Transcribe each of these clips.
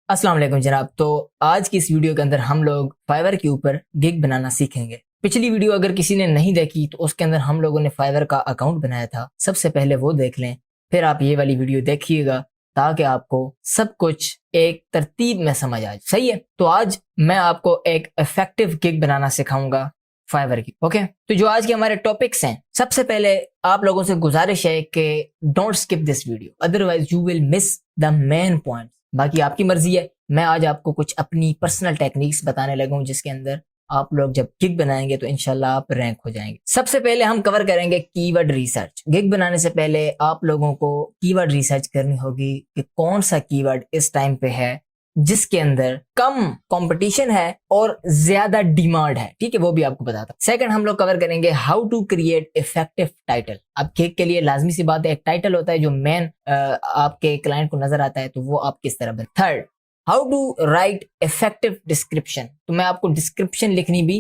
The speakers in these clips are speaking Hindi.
अस्सलाम वालेकुम जनाब। तो आज की इस वीडियो के अंदर हम लोग फाइवर के ऊपर गिग बनाना सीखेंगे। पिछली वीडियो अगर किसी ने नहीं देखी तो उसके अंदर हम लोगों ने फाइवर का अकाउंट बनाया था, सबसे पहले वो देख लें, फिर आप ये वाली वीडियो देखिएगा ताकि आपको सब कुछ एक तरतीब में समझ आए। सही है, तो आज मैं आपको एक इफेक्टिव गिग बनाना सिखाऊंगा फाइवर की। ओके, तो जो आज के हमारे टॉपिक्स हैं, सबसे पहले आप लोगों से गुजारिश है कि don't skip this video, otherwise you will miss the main point. बाकी आपकी मर्जी है। मैं आज आपको कुछ अपनी पर्सनल टेक्निक्स बताने लगा हूं जिसके अंदर आप लोग जब गिग बनाएंगे तो इंशाल्लाह आप रैंक हो जाएंगे। सबसे पहले हम कवर करेंगे कीवर्ड रिसर्च। गिग बनाने से पहले आप लोगों को कीवर्ड रिसर्च करनी होगी कि कौन सा कीवर्ड इस टाइम पे है जिसके अंदर कम कंपटीशन है और ज्यादा डिमांड है। ठीक है, वो भी आपको बताता। सेकंड हम लोग कवर करेंगे how to create effective title. अब गिग के लिए लाजमी सी बात है, एक टाइटल होता है जो मेन आपके क्लाइंट को नजर आता है, तो वो आप किस तरह बने। Third, how to write effective description. तो मैं आपको डिस्क्रिप्शन लिखनी भी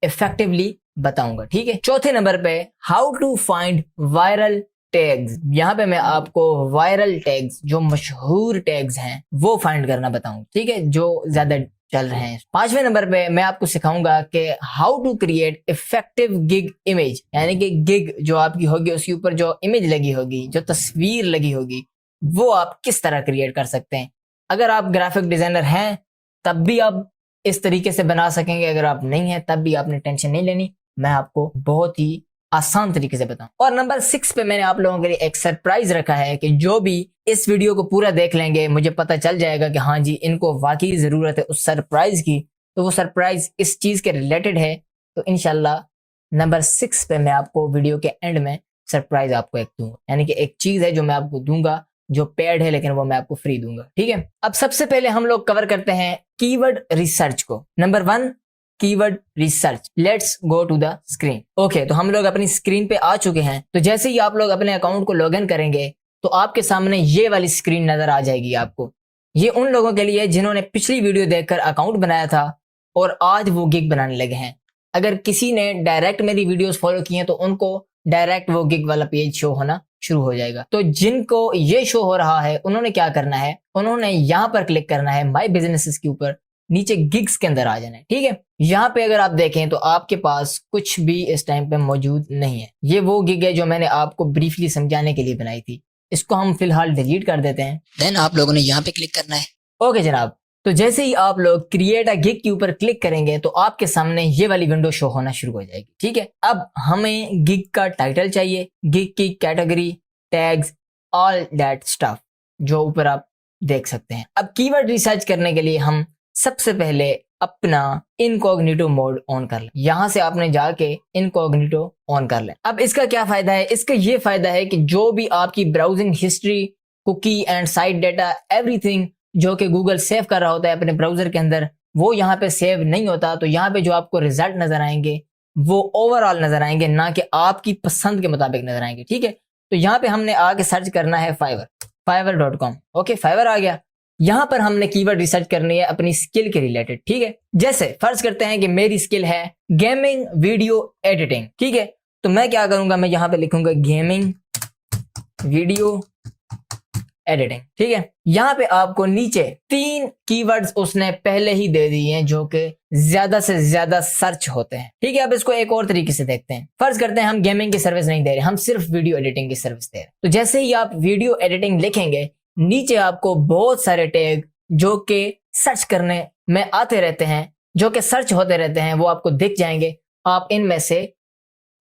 इफेक्टिवली बताऊंगा। ठीक है। चौथे नंबर पे how to find viral tags. यहाँ पे मैं आपको वायरल टैग्स, जो मशहूर टैग्स हैं, वो फाइंड करना बताऊंगा। ठीक है, जो ज्यादा चल रहे हैं। पांचवें नंबर पे मैं आपको सिखाऊंगा कि how to create effective gig image, यानी कि गिग जो आपकी होगी उसके ऊपर जो इमेज लगी होगी, जो तस्वीर लगी होगी, वो आप किस तरह क्रिएट कर सकते हैं। अगर आप ग्राफिक डिजाइनर हैं तब भी आप इस तरीके से बना सकेंगे, अगर आप नहीं है तब भी आपने टेंशन नहीं लेनी, मैं आपको बहुत ही आसान तरीके से बताऊं। और नंबर 6 पे मैंने आप लोगों के लिए एक सरप्राइज रखा है कि जो भी इस वीडियो को पूरा देख लेंगे, मुझे पता चल जाएगा कि हाँ जी इनको वाकई जरूरत है उस सरप्राइज की, तो वो सरप्राइज इस चीज के रिलेटेड है। तो इनशाला नंबर 6 पे मैं आपको वीडियो के एंड में सरप्राइज आपको एक दूंगा, यानी कि एक चीज है जो मैं आपको दूंगा जो पेड है, लेकिन वो मैं आपको फ्री दूंगा। ठीक है, अब सबसे पहले हम लोग कवर करते हैं कीवर्ड रिसर्च को। Number 1, keyword research. Let's go to the screen. Okay, तो हम लोग अपनी स्क्रीन पे आ चुके हैं। तो जैसे ही आप लोग अपने अकाउंट को लॉग इन करेंगे तो आपके सामने ये वाली स्क्रीन नजर आ जाएगी आपको। ये उन लोगों के लिए जिन्होंने पिछली वीडियो देखकर अकाउंट बनाया था और आज वो गिग बनाने लगे हैं। अगर किसी ने डायरेक्ट मेरी वीडियोस फॉलो की हैं तो उनको डायरेक्ट वो गिग वाला पेज शो होना शुरू हो जाएगा। तो जिनको ये शो हो रहा है उन्होंने क्या करना है, उन्होंने यहाँ पर क्लिक करना है माई बिजनेसेस के ऊपर, नीचे गिग्स के अंदर आ जाना है। ठीक है, यहाँ पे अगर आप देखें तो आपके पास कुछ भी इस टाइम पे मौजूद नहीं है। ये वो गिग है जो मैंने आपको ब्रीफली समझाने के लिए बनाई थी। इसको हम फिलहाल डिलीट कर देते हैं। देन आप लोगों ने यहाँ पे क्लिक करना है। ओके जनाब, तो जैसे ही आप लोग क्रिएट अ गिग के ऊपर क्लिक करेंगे तो आपके सामने ये वाली विंडो शो होना शुरू हो जाएगी। ठीक है, अब हमें गिग का टाइटल चाहिए, गिग की category, tags, all that stuff जो ऊपर आप देख सकते हैं। अब कीवर्ड रिसर्च करने के लिए हम सबसे पहले अपना इनकॉग्निटो मोड ऑन कर लें। यहां से आपने जाके इनकॉग्निटो ऑन कर लें। अब इसका क्या फायदा है? इसका ये फायदा है कि जो भी आपकी browsing history, cookie and site data, everything जो कि गूगल सेव कर रहा होता है अपने ब्राउजर के अंदर, वो यहाँ पे सेव नहीं होता। तो यहाँ पे जो आपको रिजल्ट नजर आएंगे वो ओवरऑल नजर आएंगे, ना कि आपकी पसंद के मुताबिक नजर आएंगे। ठीक है, तो यहाँ पे हमने आगे सर्च करना है fiverr.com। ओके, फाइवर आ गया। यहाँ पर हमने कीवर्ड रिसर्च करनी है अपनी स्किल के रिलेटेड। ठीक है, जैसे फर्ज करते हैं कि मेरी स्किल है गेमिंग वीडियो एडिटिंग। ठीक है, तो मैं क्या करूंगा, मैं यहाँ पे लिखूंगा गेमिंग वीडियो एडिटिंग। ठीक है, यहाँ पे आपको नीचे 3 कीवर्ड्स उसने पहले ही दे दिए हैं जो कि ज्यादा से ज्यादा सर्च होते हैं। ठीक है, अब इसको एक और तरीके से देखते हैं। फर्ज करते हैं हम गेमिंग की सर्विस नहीं दे रहे, हम सिर्फ वीडियो एडिटिंग की सर्विस दे रहे हैं। तो जैसे ही आप वीडियो एडिटिंग लिखेंगे, नीचे आपको बहुत सारे टैग जो कि सर्च करने में आते रहते हैं, जो कि सर्च होते रहते हैं, वो आपको दिख जाएंगे। आप इनमें से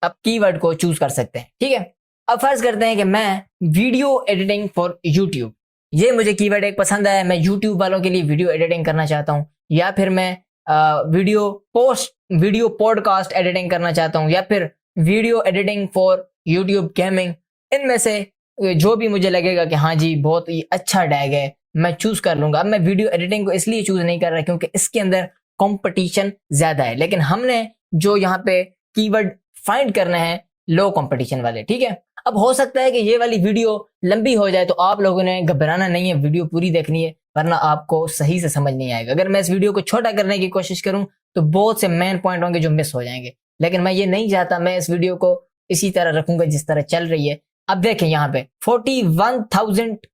अब कीवर्ड को चूज कर सकते हैं। ठीक है, अब फर्ज करते हैं कि मैं वीडियो एडिटिंग फॉर यूट्यूब, ये मुझे कीवर्ड एक पसंद आया, मैं यूट्यूब वालों के लिए वीडियो एडिटिंग करना चाहता हूं, या फिर मैं वीडियो पॉडकास्ट एडिटिंग करना चाहता हूं, या फिर video editing for YouTube gaming. इनमें से जो भी मुझे लगेगा कि हाँ जी बहुत ही अच्छा टैग है, मैं चूज कर लूंगा। अब मैं वीडियो एडिटिंग को इसलिए चूज नहीं कर रहा क्योंकि इसके अंदर कंपटीशन ज्यादा है, लेकिन हमने जो यहाँ पे कीवर्ड फाइंड करना है लो कंपटीशन वाले। ठीक है, अब हो सकता है कि ये वाली वीडियो लंबी हो जाए, तो आप लोगों ने घबराना नहीं है, वीडियो पूरी देखनी है, वरना आपको सही से समझ नहीं आएगा। अगर मैं इस वीडियो को छोटा करने की कोशिश करूं तो बहुत से मेन पॉइंट होंगे जो मिस हो जाएंगे, लेकिन मैं ये नहीं चाहता। मैं इस वीडियो को इसी तरह रखूंगा जिस तरह चल रही है। अब देखें यहाँ पे 41,000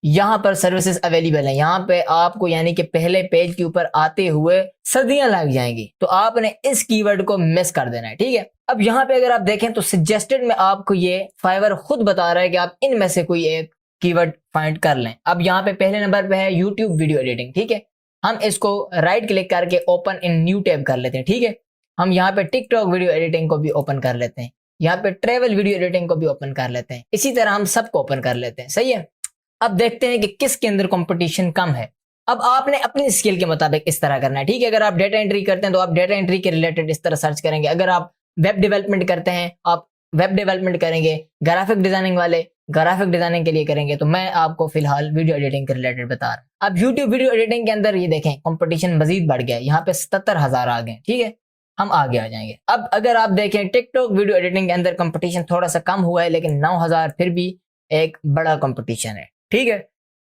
यहाँ पर सर्विसेज अवेलेबल है, यहाँ पे आपको यानी कि पहले पेज के ऊपर आते हुए सर्दियां लग जाएंगी, तो आपने इस कीवर्ड को मिस कर देना है, ठीक है। अब यहाँ पे अगर आप देखें तो सजेस्टेड में आपको ये फाइवर खुद बता रहा है कि आप इनमें से कोई एक कीवर्ड फाइंड कर लें। अब यहाँ पे पहले नंबर पे है यूट्यूब वीडियो एडिटिंग, ठीक है। हम इसको राइट क्लिक करके ओपन इन न्यू टैब कर लेते हैं, ठीक है। हम यहाँ पे टिकटॉक वीडियो एडिटिंग को भी ओपन कर लेते हैं, यहाँ पे ट्रेवल वीडियो एडिटिंग को भी ओपन कर लेते हैं, इसी तरह हम सबको ओपन कर लेते हैं, सही है। अब देखते हैं कि किसके अंदर कंपटीशन कम है। अब आपने अपनी स्किल के मुताबिक इस तरह करना है, ठीक है। अगर आप डेटा एंट्री करते हैं तो आप डेटा एंट्री के रिलेटेड इस तरह सर्च करेंगे। अगर आप वेब डेवलपमेंट करते हैं आप वेब डेवलपमेंट करेंगे। ग्राफिक डिजाइनिंग वाले ग्राफिक डिजाइनिंग के लिए करेंगे। तो मैं आपको फिलहाल वीडियो एडिटिंग के रिलेटेड बता रहा हूं। अब यूट्यूब वीडियो एडिटिंग के अंदर ये देखें कंपटीशन मजीद बढ़ गया है, यहाँ पे 77,000 आ गए, ठीक है। हम आगे आ जाएंगे। अब अगर आप देखें टिकटॉक वीडियो एडिटिंग के अंदर कंपटीशन थोड़ा सा कम हुआ है, लेकिन 9,000 फिर भी एक बड़ा कंपटीशन है, ठीक है।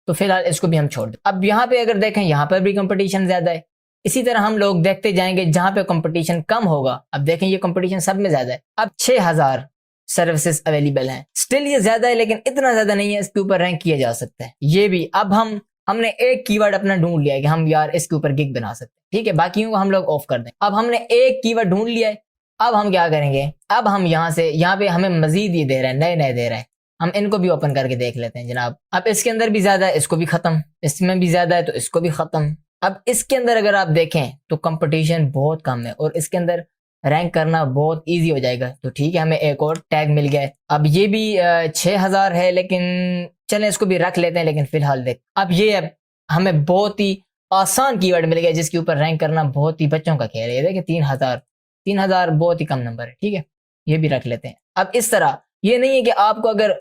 तो फिलहाल इसको भी हम छोड़ दें। अब यहाँ पे अगर देखें यहाँ पर भी कंपटीशन ज्यादा है। इसी तरह हम लोग देखते जाएंगे जहां पे कंपटीशन कम होगा। अब देखें ये कंपटीशन सब में ज्यादा है। अब 6,000 सर्विसेज अवेलेबल हैं। स्टिल ये ज्यादा है लेकिन इतना ज्यादा नहीं है, इसके ऊपर रैंक किया जा सकता है ये भी। अब हमने एक कीवर्ड अपना ढूंढ लिया है कि हम यार इसके ऊपर गिग बना सकते हैं, ठीक है। बाकियों को हम लोग ऑफ कर दें। अब हमने एक कीवर्ड ढूंढ लिया है। अब हम क्या करेंगे, अब हम यहाँ पे हमें मजीद ये दे रहा है, नए नए दे रहा है। हम इनको भी ओपन करके देख लेते हैं जनाब। अब इसके अंदर भी ज्यादा है, इसको भी खत्म। इसमें भी ज्यादा है तो इसको भी खत्म। अब इसके अंदर अगर आप देखें तो कंपटीशन बहुत कम है और इसके अंदर रैंक करना बहुत इजी हो जाएगा। तो ठीक है, हमें एक और टैग मिल गया है। अब ये भी 6,000 है, लेकिन चलें इसको भी रख लेते हैं। लेकिन फिलहाल देख, अब ये हमें बहुत ही आसान कीवर्ड मिल गया जिसके ऊपर रैंक करना बहुत ही बच्चों का खेल है। देखिए 3,000 बहुत ही कम नंबर है, ठीक है। ये भी रख लेते हैं। अब इस तरह ये नहीं है कि आपको अगर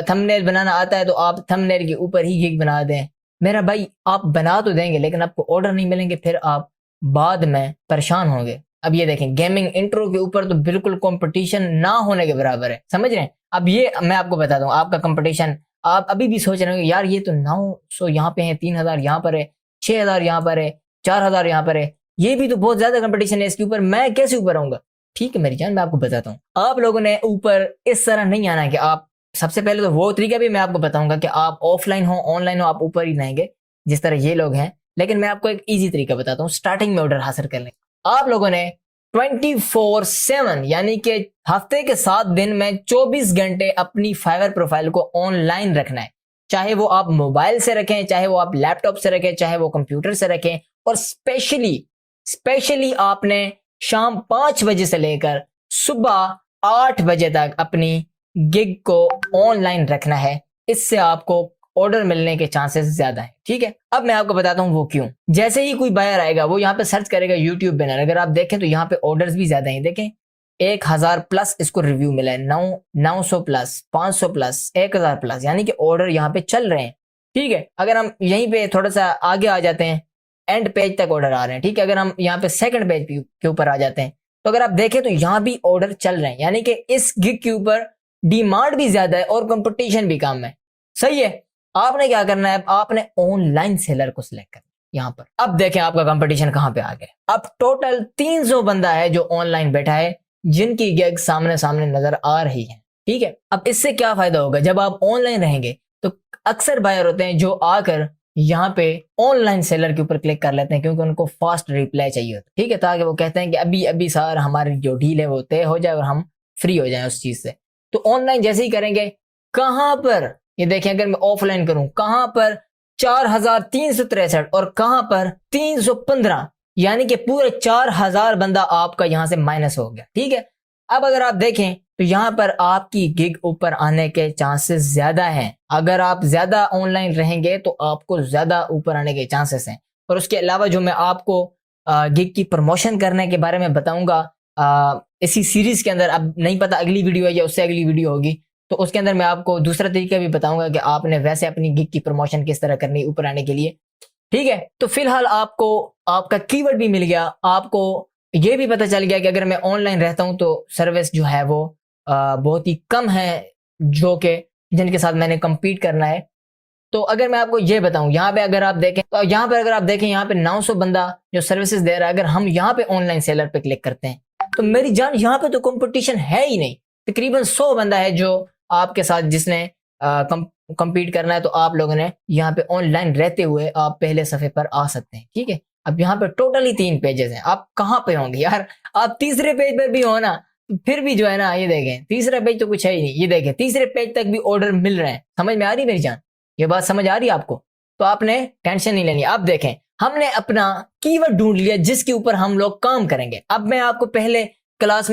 थंबनेल बनाना आता है तो आप थंबनेल के ऊपर ही गिग बना दें। मेरा भाई आप बना तो देंगे लेकिन आपको ऑर्डर नहीं मिलेंगे, फिर आप बाद में परेशान होंगे। अब ये देखें गेमिंग इंट्रो के ऊपर तो बिल्कुल कंपटीशन ना होने के बराबर है, समझ रहे हैं। अब ये मैं आपको बता दूं, आपका कंपटीशन आप अभी भी सोच रहे होंगे यार ये तो 900 यहाँ पे है, 3,000 यहाँ पर है, 6,000 यहाँ पर है, 4,000 यहाँ पर है, ये भी तो बहुत ज्यादा कंपटीशन है, इसके ऊपर मैं कैसे ऊपर आऊंगा। ठीक है मेरी जान, मैं आपको बताता हूँ। आप लोगों ने ऊपर इस तरह नहीं आना है कि आप सबसे पहले तो वो तरीका भी मैं आपको बताऊंगा कि आप ऑफलाइन हो ऑनलाइन हो आप ऊपर ही रहेंगे जिस तरह ये लोग हैं। लेकिन मैं आपको एक इजी तरीका बताता हूँ स्टार्टिंग में ऑर्डर हासिल करने। आप लोगों ने 24/7 यानी कि हफ्ते के 7 दिन में 24 घंटे अपनी फाइवर प्रोफाइल को ऑनलाइन रखना है। चाहे वो आप मोबाइल से रखें, चाहे वो आप लैपटॉप से रखें, चाहे वो कंप्यूटर से रखें। और स्पेशली आपने शाम 5 बजे से लेकर सुबह 8 बजे तक अपनी गिग को ऑनलाइन रखना है। इससे आपको ऑर्डर मिलने के चांसेस ज्यादा है, ठीक है। अब मैं आपको बताता हूँ वो क्यों। जैसे ही कोई बायर आएगा वो यहाँ पे सर्च करेगा यूट्यूब बैनर। अगर आप देखें तो यहाँ पे ऑर्डर्स भी ज्यादा हैं। देखें 1,000 प्लस इसको रिव्यू मिला है, 900 प्लस, 500 प्लस, 1,000 प्लस, यानी कि ऑर्डर यहाँ पे चल रहे हैं, ठीक है। अगर हम यहीं पे थोड़ा सा आगे आ जाते हैं, एंड पेज तक ऑर्डर आ रहे हैं, ठीक है। अगर हम यहाँ पे सेकंड पेज के ऊपर आ जाते हैं तो अगर आप देखें तो यहाँ भी ऑर्डर चल रहे हैं, यानी कि इस गिग के ऊपर डिमांड भी ज्यादा है और कंपटीशन भी कम है, सही है। आपने क्या करना है, आपने ऑनलाइन सेलर को सिलेक्ट करना है यहाँ पर। अब देखें आपका कंपटीशन कहां पे आ गया। अब टोटल 300 बंदा है जो ऑनलाइन बैठा है जिनकी गिग सामने सामने नजर आ रही है, ठीक है। अब इससे क्या फायदा होगा, जब आप ऑनलाइन रहेंगे तो अक्सर बायर होते हैं जो आकर यहाँ पे ऑनलाइन सेलर के ऊपर क्लिक कर लेते हैं क्योंकि उनको फास्ट रिप्लाई चाहिए होता है, ठीक है। ताकि वो कहते हैं कि अभी अभी सर हमारी जो डील है वो तय हो जाए और हम फ्री हो जाए उस चीज से। तो ऑनलाइन जैसे ही करेंगे, कहां पर ये देखें, अगर मैं ऑफलाइन करूं कहां पर 4,363 और कहां पर 315, यानी कि पूरे 4,000 बंदा आपका यहां से माइनस हो गया, ठीक है। अब अगर आप देखें तो यहां पर आपकी गिग ऊपर आने के चांसेस ज्यादा हैं। अगर आप ज्यादा ऑनलाइन रहेंगे तो आपको ज्यादा ऊपर आने के चांसेस हैं। और उसके अलावा जो मैं आपको गिग की प्रमोशन करने के बारे में बताऊंगा इसी सीरीज के अंदर, अब नहीं पता अगली वीडियो है या उससे अगली वीडियो होगी, तो उसके अंदर मैं आपको दूसरा तरीका भी बताऊंगा कि आपने वैसे अपनी गिग की प्रमोशन किस तरह करनी ऊपर आने के लिए, ठीक है। तो फिलहाल आपको आपका कीवर्ड भी मिल गया, आपको ये भी पता चल गया कि अगर मैं ऑनलाइन रहता हूं तो सर्विस जो है वो बहुत ही कम है जो कि जिनके साथ मैंने compete करना है। तो अगर मैं आपको ये बताऊं, यहाँ पे अगर आप देखें तो यहाँ पे 900 बंदा जो सर्विसेज दे रहा है। अगर हम यहाँ पे ऑनलाइन सेलर पे क्लिक करते हैं तो मेरी जान यहाँ पे तो कंपटीशन है ही नहीं। तकरीबन 100 बंदा है जो आपके साथ जिसने कंपीट करना है तो आप लोगों ने यहाँ पे ऑनलाइन रहते हुए आप पहले सफ़े पर आ सकते हैं। ठीक है, अब यहाँ पे टोटली 3 पेजेस हैं, आप कहाँ पे होंगे यार? आप तीसरे पेज पर भी हो ना, फिर भी जो है ना, ये देखें तीसरा पेज तो कुछ है ही नहीं, ये देखें तीसरे पेज तक भी ऑर्डर मिल रहे हैं। समझ में आ रही मेरी जान? ये बात समझ आ रही है आपको? तो आपने टेंशन नहीं लेनी। अब देखें, हमने अपना कीवर्ड ढूंढ लिया जिसके ऊपर हम लोग काम करेंगे। अब मैं आपको पहली क्लास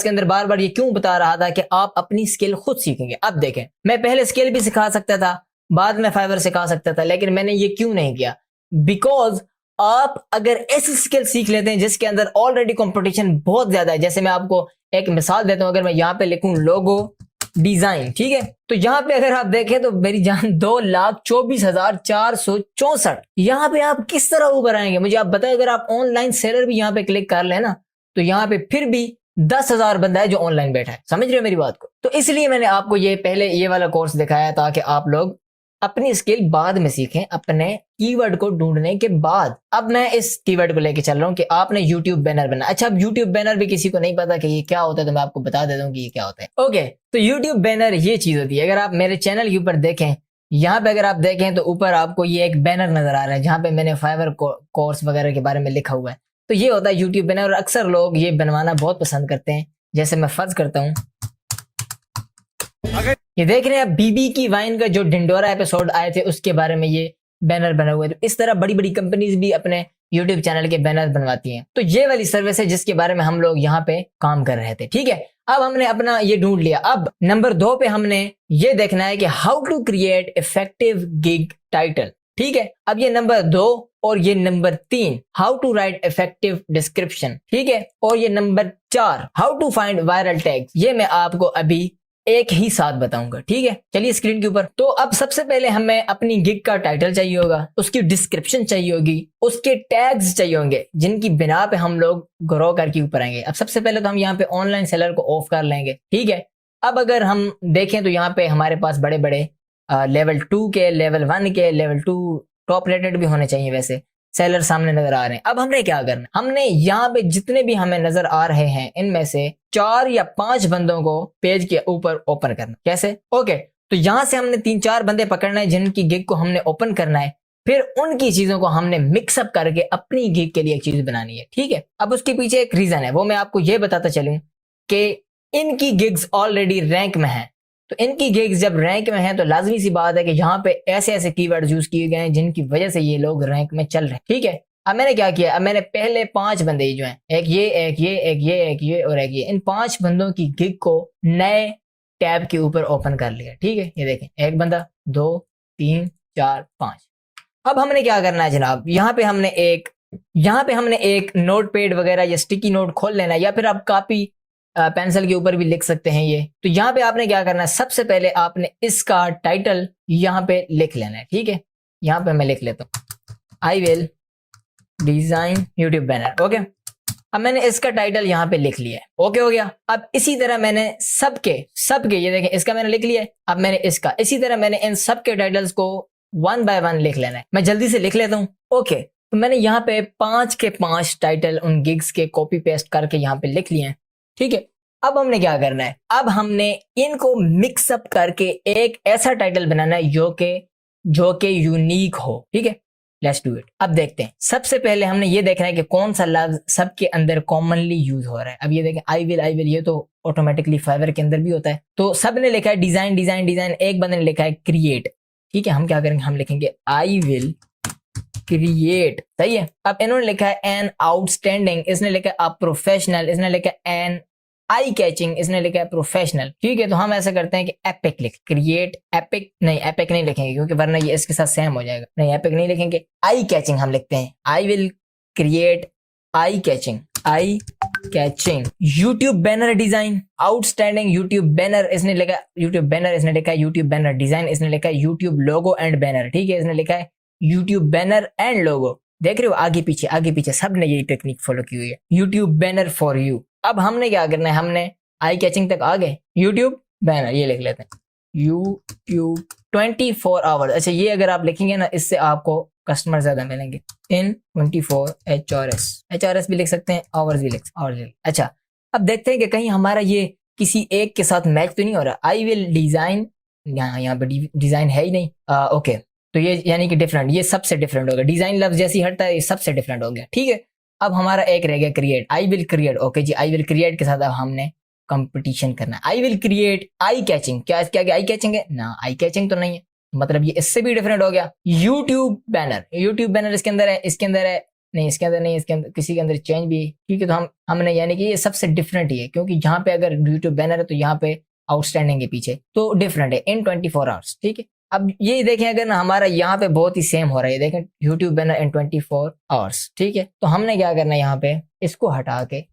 के अंदर बार बार ये क्यों बता रहा था कि आप अपनी स्किल खुद सीखेंगे। अब देखें, मैं पहले स्किल भी सिखा सकता था, बाद में फाइवर सिखा सकता था, लेकिन मैंने ये क्यों नहीं किया? बिकॉज आप अगर ऐसी स्किल सीख लेते हैं जिसके अंदर ऑलरेडी कंपटीशन बहुत ज्यादा है, जैसे मैं आपको एक मिसाल देता हूं, अगर मैं यहाँ पे लिखूं लोगो डिजाइन, ठीक है, तो यहाँ पे अगर आप देखें तो मेरी जान 2,24,464, यहाँ पे आप किस तरह ऊपर आएंगे मुझे आप बताएं। अगर आप ऑनलाइन सेलर भी यहाँ पे क्लिक कर लेना तो यहाँ पे फिर भी 10,000 बंदा है जो ऑनलाइन बैठा है। समझ रहे हो मेरी बात को? तो इसलिए मैंने आपको ये पहले ये वाला कोर्स दिखाया ताकि आप लोग अपनी स्किल बाद में सीखें, अपने कीवर्ड को ढूंढने के बाद। अब मैं इस कीवर्ड को लेके चल रहा हूं कि आपने यूट्यूब बैनर बनाना। अच्छा, अब यूट्यूब बैनर भी किसी को नहीं पता कि ये क्या होता है, तो मैं आपको बता देता हूं कि ये क्या होता है। ओके, तो यूट्यूब बैनर ये चीज होती है। अगर आप मेरे चैनल के ऊपर देखें, यहाँ पे अगर आप देखें तो ऊपर आपको ये एक बैनर नजर आ रहा है जहां पे मैंने फाइवर कोर्स वगैरह के बारे में लिखा हुआ है। तो ये होता है यूट्यूब बैनर, और अक्सर लोग ये बनवाना बहुत पसंद करते हैं। जैसे मैं फर्ज करता हूँ, ये देख रहे हैं बीबी की वाइन का जो ढिंडोरा एपिसोड आए थे उसके बारे में ये बैनर बने हुए थे। इस तरह बड़ी बड़ी कंपनीज भी अपने यूट्यूब चैनल के बैनर बनवाती हैं। तो ये वाली सर्विस है जिसके बारे में हम लोग यहाँ पे काम कर रहे थे। ठीक है, अब हमने अपना ये ढूंढ लिया। अब नंबर 2 पे हमने ये देखना है कि how to create effective gig title. ठीक है, अब ये नंबर 2 और ये number 3 how to write effective description. ठीक है, और ये number 4 how to find viral tags. ये मैं आपको अभी एक ही साथ बताऊंगा। ठीक है, चलिए स्क्रीन के ऊपर। तो अब सबसे पहले हमें अपनी गिग का टाइटल चाहिए होगा, उसकी डिस्क्रिप्शन चाहिए होगी, उसके टैग्स चाहिए होंगे जिनकी बिना पे हम लोग ग्रो करके ऊपर आएंगे। अब सबसे पहले तो हम यहाँ पे ऑनलाइन सेलर को ऑफ कर लेंगे। ठीक है, अब अगर हम देखें तो यहाँ पे हमारे पास बड़े बड़े लेवल 2 के, लेवल 1 के, लेवल 2 टॉप रेटेड भी होने चाहिए वैसे सेलर सामने नजर आ रहे हैं। अब हमने क्या करना है, हमने यहाँ पे जितने भी हमें नजर आ रहे हैं इनमें से 4 या 5 बंदों को पेज के ऊपर ओपन करना। कैसे? ओके, तो यहाँ से हमने 3-4 बंदे पकड़ना है जिनकी गिग को हमने ओपन करना है, फिर उनकी चीजों को हमने मिक्सअप करके अपनी गिग के लिए एक चीज बनानी है। ठीक है, अब उसके पीछे एक रीजन है, वो मैं आपको ये बताता चलूं कि इनकी गिग्स ऑलरेडी रैंक में है। तो इनकी गिग्स जब रैंक में है तो लाजमी सी बात है कि यहाँ पे ऐसे ऐसे कीवर्ड यूज किए गए हैं जिनकी वजह से ये लोग रैंक में चल रहे हैं। ठीक है, अब मैंने क्या किया, अब मैंने पहले 5 बंदे जो हैं, एक ये, एक ये, एक ये, एक ये और एक ये, इन 5 बंदों की गिग को नए टैब के ऊपर ओपन कर लिया। ठीक है, ये देखें, एक बंदा, 2, 3, 4, 5। अब हमने क्या करना है जनाब, यहाँ पे हमने एक नोट पैड वगैरह या स्टिकी नोट खोल लेना है, या फिर आप कॉपी पेंसिल के ऊपर भी लिख सकते हैं ये। तो यहाँ पे आपने क्या करना है, सबसे पहले आपने इसका टाइटल यहाँ पे लिख लेना है। ठीक है, यहाँ पे मैं लिख लेता हूँ आई will design YouTube banner. Okay, अब मैंने इसका टाइटल यहाँ पे लिख लिया है। ओके हो गया। अब इसी तरह मैंने सबके ये देखें, इसका मैंने लिख लिया है। अब मैंने इसका, इसी तरह मैंने इन सबके टाइटल्स को 1 बाय 1 लिख लेना है। मैं जल्दी से लिख लेता हूँ। ओके, तो मैंने यहाँ पे 5 के 5 टाइटल उन गिग्स के कॉपी पेस्ट करके यहाँ पे लिख लिए हैं। ठीक है, अब हमने क्या करना है, अब हमने इनको मिक्सअप करके एक ऐसा टाइटल बनाना है जो कि यूनिक हो। ठीक है, लेट्स डू इट। अब देखते हैं, सबसे पहले हमने ये देखना है कि कौन सा लफ्ज सबके अंदर कॉमनली यूज हो रहा है। अब ये देखें, आई विल, ये तो ऑटोमेटिकली फाइवर के अंदर भी होता है। तो सब ने लिखा है डिजाइन, एक बंदे ने लिखा है क्रिएट। ठीक है, हम क्या करेंगे, हम लिखेंगे आई विल क्रिएट। सही है। अब इन्होंने लिखा है एन आउटस्टैंडिंग, इसने लिखा है प्रोफेशनल, इसने लिखा है एन आई कैचिंग, इसने लिखा है प्रोफेशनल। ठीक है, तो हम ऐसा करते हैं कि एपिक लिख, क्रिएट एपिक, नहीं एपिक नहीं लिखेंगे क्योंकि वरना ये इसके साथ सेम हो जाएगा। नहीं, एपिक नहीं लिखेंगे, आई कैचिंग हम लिखते हैं। आई will create eye catching YouTube banner design, outstanding YouTube banner, इसने लिखा यूट्यूब बैनर, इसने लिखा है यूट्यूब बैनर डिजाइन, इसने लिखा है यूट्यूब लोगो एंड बैनर। ठीक है, इसने लिखा है यूट्यूब बैनर एंड लोगो। देख रहे हो, आगे पीछे सब ने यही टेक्निक फॉलो की हुई है। YouTube banner for you. अब हमने क्या करना है, हमने आई कैचिंग तक आ गए, यूट्यूब बैनर ये लिख लेते हैं, यूट्यूब 24 आवर्स। अच्छा, ये अगर आप लिखेंगे ना, इससे आपको कस्टमर ज्यादा मिलेंगे। इन 24 HRS भी लिख सकते हैं, आवर्स भी लिख सकते हैं। अच्छा, अब देखते हैं कि कहीं हमारा ये किसी एक के साथ मैच तो नहीं हो रहा। आई विल डिजाइन यहाँ पे डिजाइन है ही नहीं। ओके, तो ये यानी कि डिफरेंट, ये सबसे डिफरेंट हो गया। डिजाइन लफ्ज जैसी हटता है, ये सबसे डिफरेंट हो गया। ठीक है, अब हमारा एक रह गया create. I will create. Okay जी, आई विल क्रिएट के साथ अब हमने कंपटीशन करना है। I will create eye catching. क्या क्या आई कैचिंग है ना? आई कैचिंग तो नहीं है, मतलब ये इससे भी डिफरेंट हो गया। YouTube banner. यूट्यूब बैनर इसके अंदर है, इसके अंदर है नहीं, इसके अंदर नहीं, इसके अंदर किसी के अंदर चेंज भी है। ठीक है, तो हमने यानी कि ये सबसे डिफरेंट ही है, क्योंकि जहां पे अगर यूट्यूब बैनर है तो यहाँ पे आउटस्टैंडिंग के पीछे तो डिफरेंट है इन 24 आवर्स। ठीक है, अब ये देखें अगर ना हमारा यहाँ पे बहुत ही सेम हो रहा है, देखें यूट्यूब बैनर इन 24 आवर्स। ठीक है, तो हमने क्या करना है, यहाँ पे इसको हटा के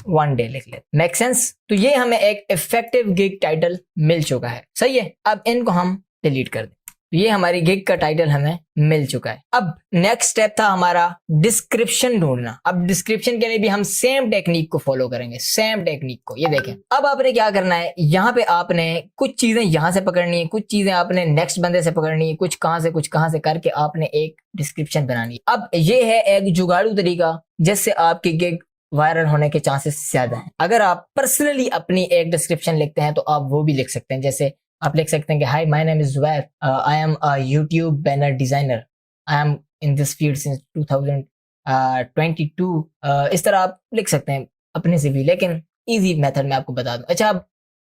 1 डे लिख लेते। Make sense? तो ये हमें एक इफेक्टिव गिग टाइटल मिल चुका है। सही है, अब इनको हम डिलीट कर दें। तो ये हमारी गिग का टाइटल हमें मिल चुका है। अब नेक्स्ट स्टेप था हमारा डिस्क्रिप्शन ढूंढना। अब डिस्क्रिप्शन के लिए भी हम सेम टेक्निक को फॉलो करेंगे, सेम टेक्निक को। ये देखें, अब आपने क्या करना है, यहाँ पे आपने कुछ चीजें यहाँ से पकड़नी है, कुछ चीजें आपने नेक्स्ट बंदे से पकड़नी है, कुछ कहां से करके आपने एक डिस्क्रिप्शन बनानी है। अब ये है एक जुगाड़ू तरीका जिससे आपकी गिग वायरल होने के चांसेस ज्यादा हैं। अगर आप पर्सनली अपनी एक डिस्क्रिप्शन लिखते हैं तो आप वो भी लिख सकते हैं। जैसे आप लिख सकते हैं कि hi my name is Zubair, I am a YouTube banner designer, I am in this field since 2022। इस तरह आप लिख सकते हैं अपने से भी, लेकिन इजी मेथड में आपको बता दूं। अच्छा, अब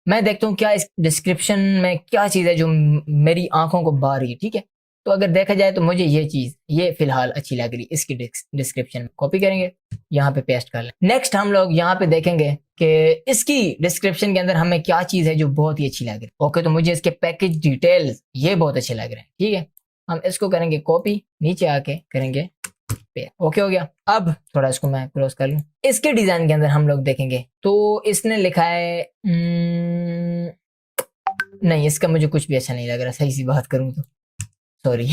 मैं देखता हूँ क्या इस डिस्क्रिप्शन में क्या चीज़ है जो मेरी आंखों को भा रही है। ठीक है, तो अगर देखा जाए तो मुझे ये चीज़ ये फिलहाल अच्छी लग रही है, इसकी डिस्क्रिप्शन में कॉपी करेंगे, यहाँ पे पेस्ट कर लें। नेक्स्ट हम लोग यहाँ पे देखेंगे कि इसकी डिस्क्रिप्शन के अंदर हमें क्या चीज़ है जो बहुत ही अच्छी लग रही है। ओके, तो मुझे इसके पैकेज डिटेल्स ये बहुत अच्छे लग रहे हैं। ठीक है, हम इसको करेंगे कॉपी, नीचे आके करेंगे पे। ओके हो गया। अब थोड़ा इसको मैं क्लोज कर लूं। इसके डिजाइन के अंदर हम लोग देखेंगे तो इसने लिखा है नहीं, इसका मुझे कुछ भी अच्छा नहीं लग रहा, सही सी बात करूं तो, सॉरी।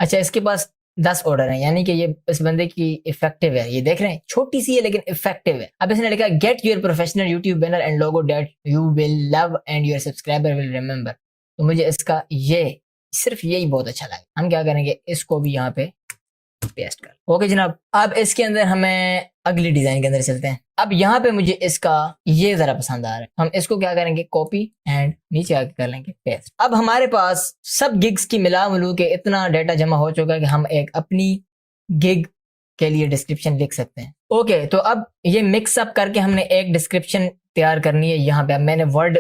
अच्छा, इसके पास 10 ऑर्डर है, यानी कि ये इस बंदे की इफेक्टिव है। ये देख रहे हैं, छोटी सी है लेकिन इफेक्टिव है। अब इसने लिखा है get your professional YouTube banner and logo that you will love and your subscriber will remember. तो मुझे इसका ये सिर्फ यही बहुत अच्छा लगा। हम क्या करेंगे, इसको भी यहाँ पे पेस्ट कर। ओके जनाब, अब इसके अंदर हमें अगली डिजाइन के अंदर चलते हैं। अब यहाँ पे मुझे इसका ये जरा पसंद आ रहा है, हम इसको क्या करेंगे, कॉपी एंड नीचे आके कर लेंगे पेस्ट। अब हमारे पास सब गिग्स की मिला मिलू के इतना डाटा जमा हो चुका है कि हम एक अपनी गिग के लिए डिस्क्रिप्शन लिख सकते हैं। ओके, तो अब ये मिक्स अप करके हमने एक डिस्क्रिप्शन तैयार करनी है। यहाँ पे अब मैंने वर्ड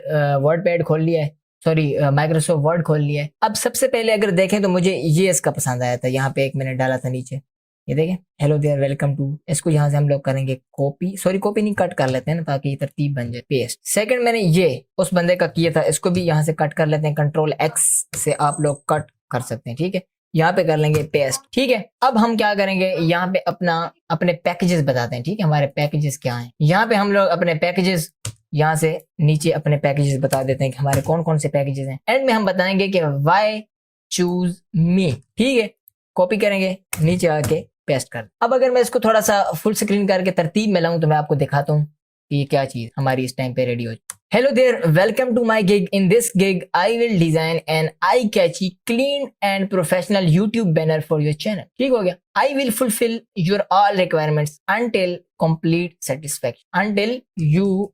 पैड खोल लिया है, सॉरी माइक्रोसॉफ्ट वर्ड खोल लिया है। अब सबसे पहले अगर देखें तो मुझे ये इसका पसंद आया था, यहाँ पे एक मैंने डाला था नीचे, ये देखें, हेलो देयर वेलकम टू। इसको यहाँ से हम लोग करेंगे कॉपी, सॉरी कॉपी नहीं, कट कर लेते हैं ना ताकि ये तरतीब बन जाए, पेस्ट। सेकंड मैंने ये उस बंदे का किया था, इसको भी यहाँ से कट कर लेते हैं, कंट्रोल एक्स से आप लोग कट कर सकते हैं। ठीक है, यहाँ पे कर लेंगे पेस्ट। ठीक है, अब हम क्या करेंगे, यहाँ पे अपने पैकेजेस बताते हैं। ठीक है, हमारे पैकेजेस क्या हैं, यहाँ पे हम लोग अपने पैकेजेस यहाँ से नीचे अपने पैकेजेस बता देते हैं कि हमारे कौन कौन से पैकेजेस हैं। एंड में हम बताएंगे कि वाई चूज मी। ठीक है, कॉपी करेंगे, नीचे आके पेस्ट कर। अब अगर मैं इसको थोड़ा सा फुल स्क्रीन करके तरतीब में लाऊं तो मैं आपको दिखाता हूँ कि ये क्या चीज हमारी इस टाइम पे रेडी हो। Hello there, welcome to my gig. In this gig I will design an eye catchy clean and professional YouTube banner for your channel. ठीक हो गया। I will fulfill your all requirements until complete satisfaction, until you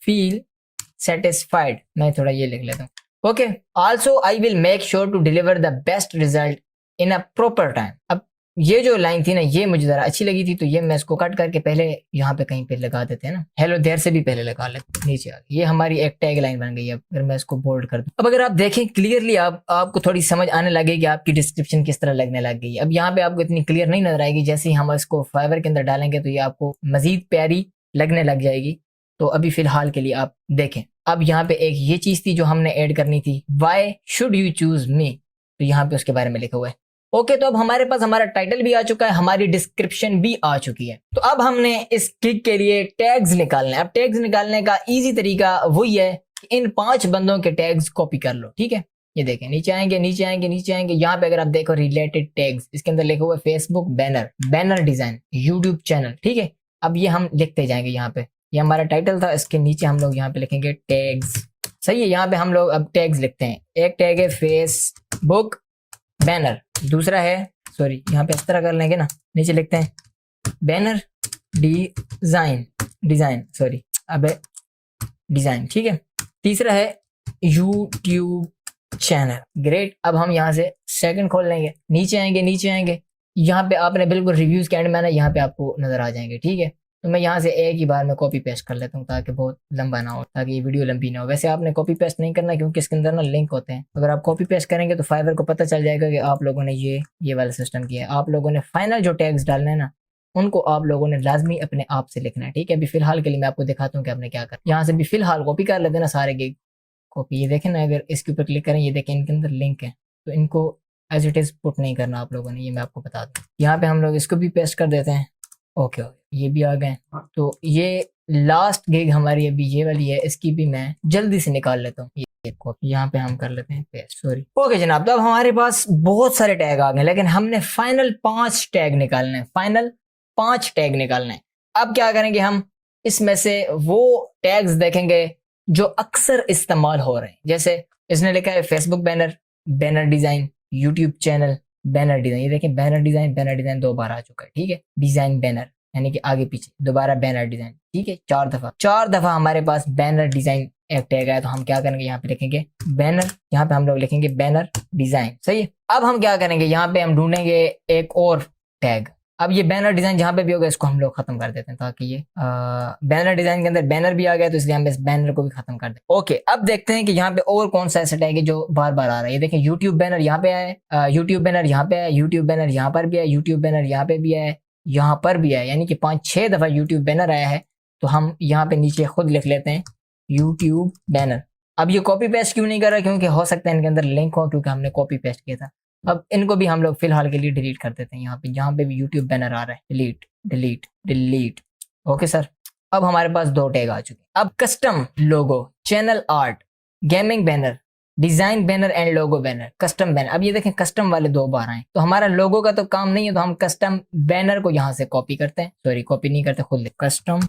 feel satisfied. मैं थोड़ा ये लिख लेता हूँ। Okay, also I will make sure to deliver the best result in a proper time. अब ये जो लाइन थी ना, ये मुझे जरा अच्छी लगी थी, तो ये मैं इसको कट करके पहले यहाँ पे कहीं पे लगा देते हैं ना, हेलो देयर से भी पहले लगा लेते हैं नीचे आगे। ये हमारी एक टैग लाइन बन गई है। अगर मैं इसको बोल्ड कर दूं, अब अगर आप देखें क्लियरली, आपको थोड़ी समझ आने लगेगी आपकी डिस्क्रिप्शन किस तरह लगने लग गई है। अब यहाँ पे आपको इतनी क्लियर नहीं नजर आएगी, जैसे ही हम इसको फाइवर के अंदर डालेंगे तो ये आपको मजीद प्यारी लगने लग जाएगी। तो अभी फिलहाल के लिए आप देखें। अब यहाँ पे एक ये चीज थी जो हमने ऐड करनी थी, वाई शुड यू चूज मी, तो यहाँ पे उसके बारे में लिखा हुआ है। ओके, तो अब हमारे पास हमारा टाइटल भी आ चुका है, हमारी डिस्क्रिप्शन भी आ चुकी है। तो अब हमने इस गिग के लिए टैग्स निकालने हैं। अब टैग्स निकालने का इजी तरीका वही है कि इन 5 बंदों के टैग्स कॉपी कर लो। ठीक है, ये देखें, नीचे आएंगे नीचे आएंगे नीचे आएंगे, यहाँ पे अगर आप देखो रिलेटेड टैग्स, इसके अंदर लिखा हुआ है Facebook banner, banner design, YouTube channel. ठीक है, अब ये हम लिखते जाएंगे। यहाँ पे ये हमारा टाइटल था, इसके नीचे हम लोग यहाँ पे लिखेंगे टैग्स। सही है, यहाँ पे हम लोग अब टैग्स लिखते हैं। एक टैग है फेसबुक बैनर, दूसरा है, सॉरी यहाँ पे इस तरह कर लेंगे ना, नीचे लिखते हैं बैनर डिजाइन, सॉरी अब डिजाइन। ठीक है, तीसरा है यूट्यूब चैनल, ग्रेट। अब हम यहाँ से सेकंड खोल लेंगे, नीचे आएंगे, यहाँ पे आपने बिल्कुल रिव्यूज के एंड में ना यहाँ पे आपको नजर आ जाएंगे, ठीक है। तो मैं यहाँ से एक ही बार में कॉपी पेस्ट कर लेता हूँ ताकि बहुत लंबा ना हो, ताकि ये वीडियो लंबी ना हो। वैसे आपने कॉपी पेस्ट नहीं करना क्योंकि इसके अंदर ना लिंक होते हैं। अगर आप कॉपी पेस्ट करेंगे तो फाइवर को पता चल जाएगा कि आप लोगों ने ये वाला सिस्टम किया है। आप लोगों ने फाइनल जो टैग्स डालने हैं ना, उनको आप लोगों ने लाजमी अपने आप से लिखना है, ठीक है। अभी फिलहाल के लिए मैं आपको दिखाता हूँ कि आपने क्या करना। यहाँ से भी फिलहाल कॉपी कर लेते हैं ना सारे गिग कॉपी। ये देखें ना, अगर इसके ऊपर क्लिक करें, ये देखें इनके अंदर लिंक है, तो इनको एज इट इज पुट नहीं करना आप लोगों ने, ये मैं आपको बता दूं। यहाँ पे हम लोग इसको भी पेस्ट कर देते हैं। ओके, ये भी आ गए। तो ये लास्ट गिग हमारी अभी ये वाली है, इसकी भी मैं जल्दी से निकाल लेता हूँ। ये कॉपी यहाँ पे हम कर लेते हैं पेस्ट, सॉरी। ओके जनाब, तो अब हमारे पास बहुत सारे टैग आ गए, लेकिन हमने फाइनल 5 टैग निकालने हैं, फाइनल 5 टैग निकालने हैं। अब क्या करेंगे, हम इसमें से वो टैग्स देखेंगे जो अक्सर इस्तेमाल हो रहे हैं। जैसे इसने लिखा है Facebook banner, banner design, YouTube channel, banner design. ये देखें बैनर डिजाइन 2 बार आ चुका है, ठीक है। डिजाइन बैनर यानी कि आगे पीछे, दोबारा बैनर डिजाइन, ठीक है। 4 दफा हमारे पास बैनर डिजाइन एक टैग है। तो हम क्या करेंगे, यहाँ पे लिखेंगे बैनर, यहाँ पे हम लोग लिखेंगे बैनर डिजाइन, सही है। अब हम क्या करेंगे, यहाँ पे हम ढूंढेंगे एक और टैग। अब ये बैनर डिजाइन जहां पे भी होगा इसको हम लोग खत्म कर देते हैं, ताकि ये बैनर डिजाइन के अंदर बैनर भी आ गया, तो इसलिए हम इस बैनर को भी खत्म कर दें। ओके, अब देखते हैं कि यहाँ पे और कौन सा ऐसा टैग है जो बार बार आ रहा है। ये देखें यूट्यूब बैनर यहाँ पे आया, यूट्यूब बैनर यहाँ पे आया, यूट्यूब बैनर यहाँ पर भी आया, यूट्यूब बैनर यहाँ पे भी आया, यहाँ पर भी आया, यानी कि 5-6 दफा यूट्यूब बैनर आया है। तो हम यहाँ पे नीचे खुद लिख लेते हैं यूट्यूब बैनर। अब ये कॉपी पेस्ट क्यों नहीं कर रहा, क्योंकि हो सकता है इनके अंदर लिंक हो, क्योंकि हमने कॉपी पेस्ट किया था। अब इनको भी हम लोग फिलहाल के लिए डिलीट कर देते हैं। यहाँ पे जहाँ पे भी यूट्यूब बैनर आ रहा है, delete delete delete. Okay sir, अब हमारे पास 2 टैग आ चुके हैं। अब custom logo, channel art, gaming banner, design banner and logo banner, custom banner. अब ये देखें कस्टम वाले 2 बार आए, तो हमारा लोगो का तो काम नहीं है, तो हम कस्टम बैनर को यहाँ से कॉपी करते हैं, सॉरी कॉपी नहीं करते, खुद कस्टम,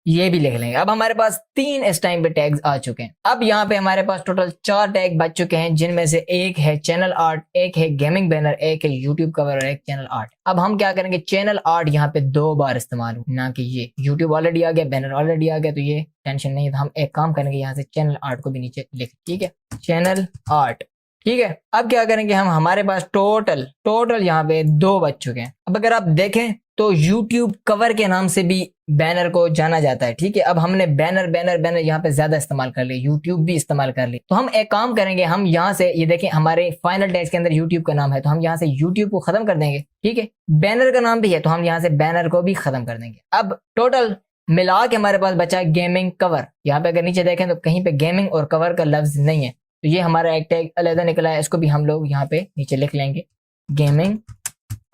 ये भी लिख लेंगे। अब हमारे पास 3 इस टाइम पे टैग्स आ चुके हैं। अब यहाँ पे हमारे पास टोटल 4 टैग बच चुके हैं, जिनमें से एक है चैनल आर्ट, एक है गेमिंग बैनर, एक है यूट्यूब कवर और एक चैनल आर्ट। अब हम क्या करेंगे, चैनल आर्ट यहाँ पे 2 बार इस्तेमाल हो, ना कि ये यूट्यूब ऑलरेडी आ गया, बैनर ऑलरेडी आ गया, तो ये टेंशन नहीं है। तो हम एक काम करेंगे, यहाँ से चैनल आर्ट को भी नीचे लिख, ठीक है, चैनल आर्ट, ठीक है। अब क्या करेंगे, हम हमारे पास टोटल यहाँ पे 2 बच चुके हैं। अब अगर आप देखें तो YouTube कवर के नाम से भी बैनर को जाना जाता है, ठीक है। अब हमने बैनर यहाँ पे ज्यादा इस्तेमाल कर लिया, YouTube भी इस्तेमाल कर ली। तो हम एक काम करेंगे, हम यहाँ से ये देखें हमारे फाइनल टैग्स के अंदर YouTube का नाम है, तो हम यहाँ से YouTube को खत्म कर देंगे, ठीक है। बैनर का नाम भी है, तो हम यहाँ से बैनर को भी खत्म कर देंगे। अब टोटल मिला के हमारे पास बचा गेमिंग कवर। यहाँ पे अगर नीचे देखें तो कहीं पे गेमिंग और कवर का लफ्ज नहीं है, तो ये हमारा एक टैग अलग निकला है, इसको भी हम लोग यहाँ पे नीचे लिख लेंगे, गेमिंग।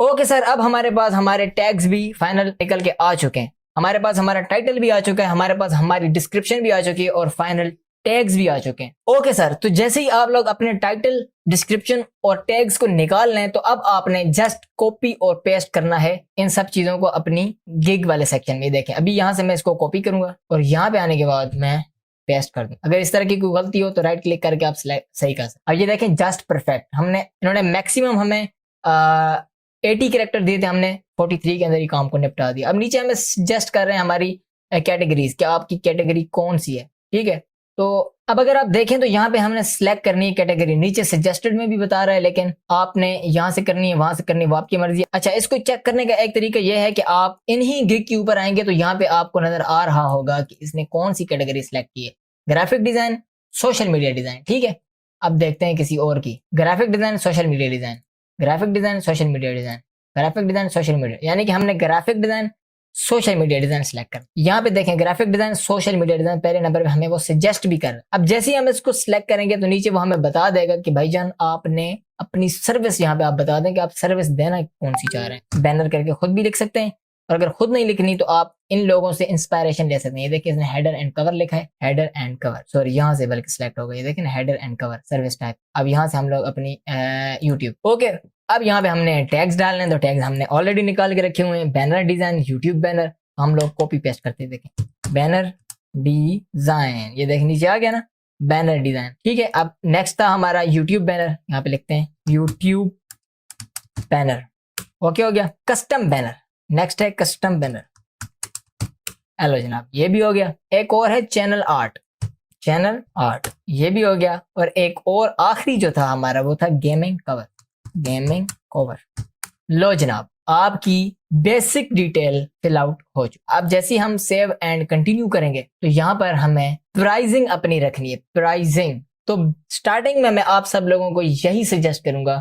ओके सर, अब हमारे पास हमारे टैग्स भी फाइनल निकल के आ चुके हैं, हमारे पास हमारा टाइटल भी आ चुका है, हमारे पास हमारी डिस्क्रिप्शन भी आ चुकी है और फाइनल टैग्स भी आ चुके हैं। ओके सर, तो जैसे ही आप लोग अपने टाइटल, डिस्क्रिप्शन और टैग्स को निकाल लें, तो अब आपने जस्ट कॉपी और पेस्ट करना है इन सब चीजों को अपनी गिग वाले सेक्शन में। देखें अभी यहाँ से मैं इसको कॉपी करूंगा और यहाँ पे आने के बाद मैं पेस्ट कर दूं। अगर इस तरह की कोई गलती हो तो राइट क्लिक करके आप सही कर सकते। अब ये देखें जस्ट परफेक्ट, इन्होंने मैक्सिमम हमें 80 कैरेक्टर दिए थे, हमने 43 के अंदर ही काम को निपटा दिया। अब नीचे हमें सजेस्ट कर रहे हैं हमारी कैटेगरीज, क्या आपकी कैटेगरी कौन सी है, ठीक है। तो अब अगर आप देखें तो यहाँ पे हमने सिलेक्ट करनी है कैटेगरी, नीचे सजेस्टेड में भी बता रहा है, लेकिन आपने यहाँ से करनी है, वहां से करनी है, वो आपकी मर्जी है। अच्छा, इसको चेक करने का एक तरीका यह है कि आप इन्हीं गिग के ऊपर आएंगे तो यहाँ पे आपको नजर आ रहा होगा कि इसने कौन सी कैटेगरी सिलेक्ट की है, graphic design, social media design, ठीक है। अब देखते हैं किसी और की, graphic design, social media design, graphic design, social media design, graphic design, social media, यानी कि हमने graphic design, social media design select कर। यहाँ पे देखें graphic design, social media design पहले नंबर पे हमें वो सजेस्ट भी कर। अब जैसे ही हम इसको सिलेक्ट करेंगे तो नीचे वो हमें बता देगा कि भाईजान आपने अपनी सर्विस, यहाँ पे आप बता दें कि आप सर्विस देना कौन सी चाह रहे हैं। बैनर करके खुद भी लिख सकते हैं, और अगर खुद नहीं लिखनी तो आप इन लोगों से इंस्पायरेशन ले सकते हैं। ये देखिए इसने हेडर एंड कवर लिखा है, हेडर एंड कवर, सॉरी यहाँ से बल्कि सिलेक्ट हो गया, ये देखिए header and cover service type. अब यहाँ से हम लोग अपनी यूट्यूब, ओके। अब यहाँ पे हमने टैग्स डालने हैं, तो टैग्स हमने ऑलरेडी निकाल के रखे हुए हैं, बैनर डिजाइन, यूट्यूब बैनर, हम लोग कॉपी पेस्ट करते हैं। देखें बैनर डिजाइन, ये देख नीचे आ गया ना, बैनर डिजाइन, ठीक है। अब नेक्स्ट था हमारा यूट्यूब बैनर, यहाँ पे लिखते हैं यूट्यूब बैनर, ओके हो गया। कस्टम बैनर, नेक्स्ट है कस्टम बैनर, हेलो जनाब, ये भी हो गया। एक और है चैनल आर्ट, चैनल आर्ट, ये भी हो गया। और एक और आखिरी जो था हमारा वो था गेमिंग कवर, गेमिंग कवर। लो जनाब, आपकी बेसिक डिटेल फिल आउट हो चुकी। अब जैसे हम सेव एंड कंटिन्यू करेंगे तो यहाँ पर हमें प्राइसिंग अपनी रखनी है, प्राइसिंग। तो स्टार्टिंग में मैं आप सब लोगों को यही सजेस्ट करूंगा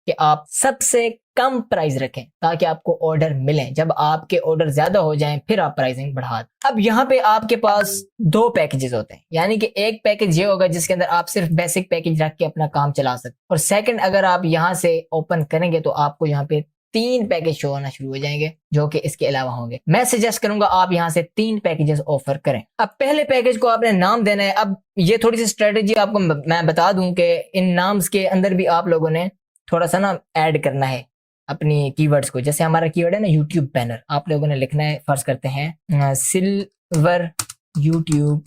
कि आप सबसे कम प्राइस रखें ताकि आपको ऑर्डर मिले। जब आपके ऑर्डर ज्यादा हो जाएं फिर आप प्राइसिंग बढ़ा दें। अब यहाँ पे आपके पास दो पैकेजेस होते हैं, यानी कि एक पैकेज ये होगा जिसके अंदर आप सिर्फ बेसिक पैकेज रख के अपना काम चला सकते, और सेकंड अगर आप यहाँ से ओपन करेंगे तो आपको यहाँ पे 3 पैकेज शो होना शुरू हो जाएंगे जो कि इसके अलावा होंगे। मैं सजेस्ट करूंगा आप यहाँ से 3 पैकेजेस ऑफर करें। अब पहले पैकेज को आपने नाम देना है। अब ये थोड़ी सी स्ट्रेटेजी आपको मैं बता दूं कि इन नाम्स के अंदर भी आप लोगों ने थोड़ा सा ना ऐड करना है अपनी कीवर्ड्स को। जैसे हमारा कीवर्ड है ना यूट्यूब बैनर, आप लोगों ने लिखना है, फर्ज करते हैं सिल्वर यूट्यूब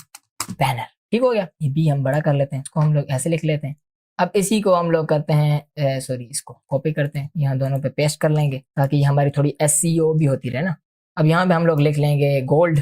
बैनर, ठीक हो गया। ये भी हम बड़ा कर लेते हैं, इसको हम लोग ऐसे लिख लेते हैं। अब इसी को हम लोग करते हैं इसको कॉपी करते हैं, यहाँ दोनों पे पेस्ट कर लेंगे ताकि हमारी थोड़ी SEO भी होती रहे ना। अब यहाँ पे हम लोग लिख लेंगे गोल्ड,